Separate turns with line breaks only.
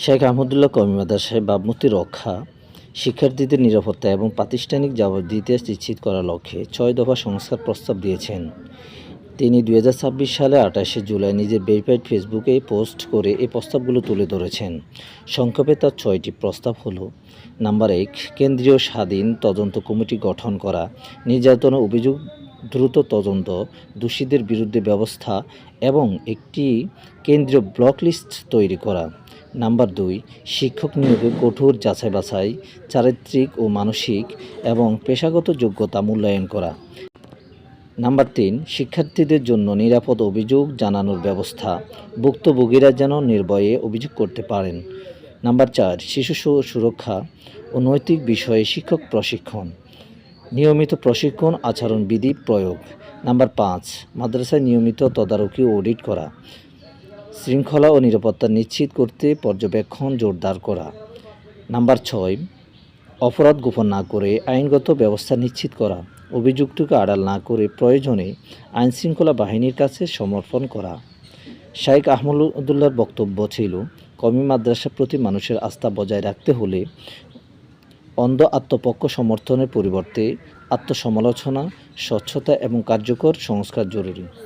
শেখ আহমদুল্লাহ কওমি মাদ্রাসায় ভাবমূর্তি রক্ষা, শিক্ষার্থীদের নিরাপত্তা এবং প্রাতিষ্ঠানিক জবাবদিহিতা নিশ্চিত করার লক্ষ্যে ৬ দফা সংস্কার প্রস্তাব দিয়েছেন। তিনি ২০২৬ সালের ২৮শে জুলাই নিজের ভেরিফাইড ফেসবুকে পোস্ট করে এই প্রস্তাবগুলো তুলে ধরেছেন। সংক্ষেপে তার ৬টি প্রস্তাব হলো: নাম্বার ১, কেন্দ্রীয় স্বাধীন তদন্ত কমিটি গঠন করা, নির্যাতনের অভিযোগ দ্রুত তদন্ত, দোষীদের বিরুদ্ধে ব্যবস্থা এবং একটি কেন্দ্রীয় ব্লক লিস্ট তৈরি করা। নাম্বার ২, শিক্ষক নিয়োগে কঠোর যাচাই-বাছাই, চারিত্রিক ও মানসিক এবং পেশাগত যোগ্যতা মূল্যায়ন করা। নাম্বার ৩, শিক্ষার্থীদের জন্য নিরাপদ অভিযোগ জানানোর ব্যবস্থা, ভুক্তভোগীরা যেন নির্ভয়ে অভিযোগ করতে পারেন। নাম্বার ৪, শিশু সুরক্ষা ও নৈতিক বিষয়ে শিক্ষক প্রশিক্ষণ, নিয়মিত প্রশিক্ষণ, আচরণবিধি প্রয়োগ। নাম্বার ৫, মাদ্রাসায় নিয়মিত তদারকি ও অডিট করা, শৃঙ্খলা ও নিরাপত্তা নিশ্চিত করতে পর্যবেক্ষণ জোরদার করা। নাম্বার ৬, অপরাধ গোপন না করে আইনগত ব্যবস্থা নিশ্চিত করা, অভিযুক্তকে আড়াল না করে প্রয়োজনে আইনশৃঙ্খলা বাহিনীর কাছে সমর্পণ করা। শেখ আহমদুল্লাহর বক্তব্য ছিল, কওমি মাদ্রাসার প্রতি মানুষের আস্থা বজায় রাখতে হলে অন্ধ আত্মপক্ষ সমর্থনের পরিবর্তে আত্মসমালোচনা, স্বচ্ছতা এবং কার্যকর সংস্কার জরুরি।